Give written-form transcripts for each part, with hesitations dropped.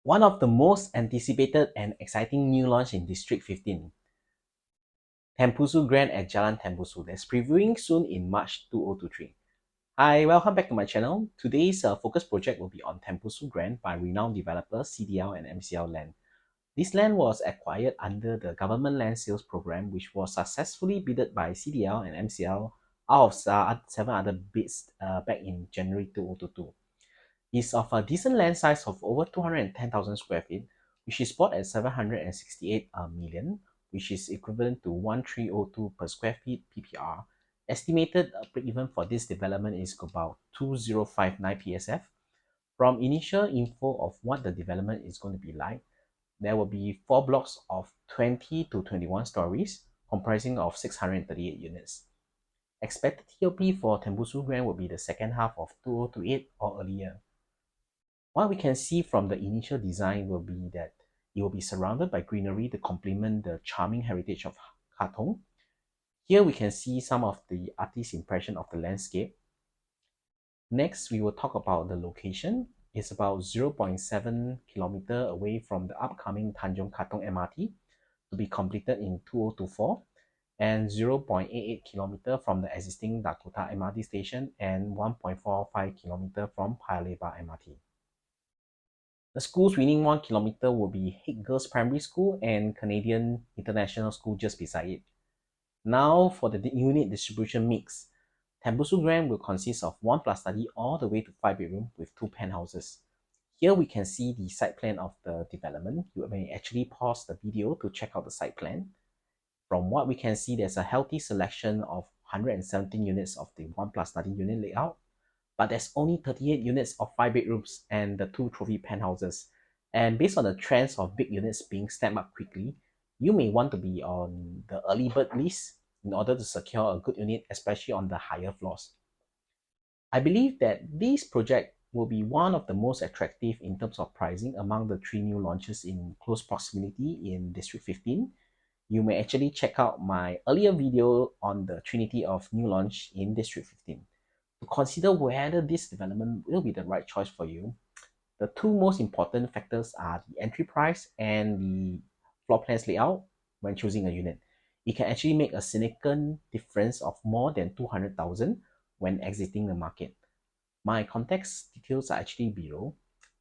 One of the most anticipated and exciting new launch in District 15, Tembusu Grand at Jalan Tembusu, that's previewing soon in March 2023. Hi, welcome back to my channel. Today's focus project will be on Tembusu Grand by renowned developers CDL and MCL Land. This land was acquired under the Government Land Sales Program, which was successfully bidded by CDL and MCL out of 7 other bids back in January 2022. Is of a decent land size of over 210,000 square feet, which is bought at 768 million, which is equivalent to 1302 per square feet PPR. Estimated break-even for this development is about 2059 PSF. From initial info of what the development is going to be like, there will be 4 blocks of 20 to 21 stories, comprising of 638 units. Expected TOP for Tembusu Grand will be the second half of 2028 or earlier. What we can see from the initial design will be that it will be surrounded by greenery to complement the charming heritage of Katong. Here we can see some of the artist's impression of the landscape. Next, we will talk about the location. It's about 0.7 kilometer away from the upcoming Tanjong Katong MRT to be completed in 2024 and 0.88 kilometer from the existing Dakota MRT station and 1.45 kilometer from Paya Lebar MRT. The schools within 1 kilometer will be Hague Girls Primary School and Canadian International School just beside it. Now for the unit distribution mix. Tembusu Grand will consist of 1 plus study all the way to 5 bedroom with 2 penthouses. Here we can see the site plan of the development. You may actually pause the video to check out the site plan. From what we can see, there's a healthy selection of 117 units of the 1 plus study unit layout, but there's only 38 units of 5 bedrooms and the 2 trophy penthouses. And based on the trends of big units being stamped up quickly, you may want to be on the early bird list in order to secure a good unit, especially on the higher floors. I believe that this project will be one of the most attractive in terms of pricing among the 3 new launches in close proximity in District 15. You may actually check out my earlier video on the Trinity of new launch in District 15 to consider whether this development will be the right choice for you. The 2 most important factors are the entry price and the floor plans layout when choosing a unit. It can actually make a significant difference of more than 200,000 when exiting the market. My contact details are actually below.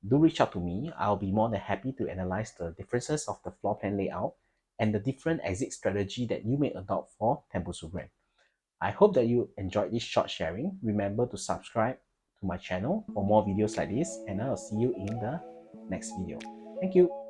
Do reach out to me. I'll be more than happy to analyze the differences of the floor plan layout and the different exit strategy that you may adopt for Tembusu Grand. I hope that you enjoyed this short sharing. Remember to subscribe to my channel for more videos like this, and I'll see you in the next video. Thank you.